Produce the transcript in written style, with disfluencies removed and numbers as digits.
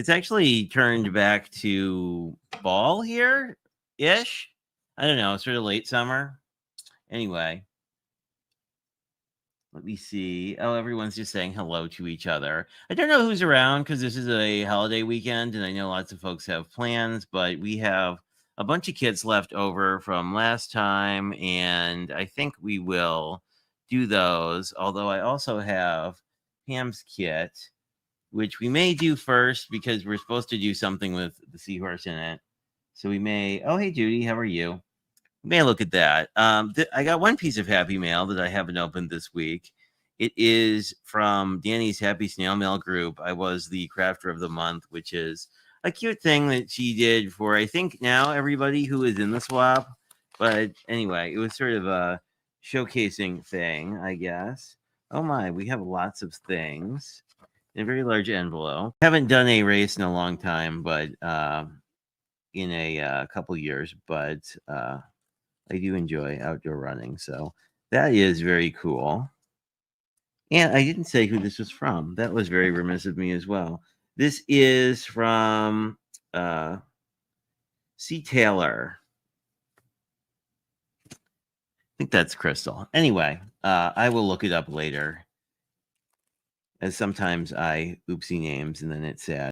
It's actually turned back to fall here-ish. I don't know, sort of late summer. Anyway, let me see. Oh, everyone's just saying hello to each other. I don't know who's around because this is a holiday weekend, and I know lots of folks have plans, but we have a bunch of kits left over from last time, and I think we will do those. Although I also have Pam's kit, which we may do first because we're supposed to do something with the seahorse in it. So we may. Oh, hey, Judy, how are you? We may look at that. I got one piece of happy mail that I haven't opened this week. It is from Danny's Happy Snail Mail group. I was the crafter of the month, which is a cute thing that she did for, I think, now everybody who is in the swap. But anyway, it was sort of a showcasing thing, I guess. Oh my, we have lots of things in a very large envelope. Haven't done a race in a long time, but in a couple years. But I do enjoy outdoor running, so that is very cool. And I didn't say who this was from. That was very remiss of me as well. This is from C. Taylor. I think that's Crystal. Anyway, I will look it up later, as sometimes I oopsie names and then it's sad.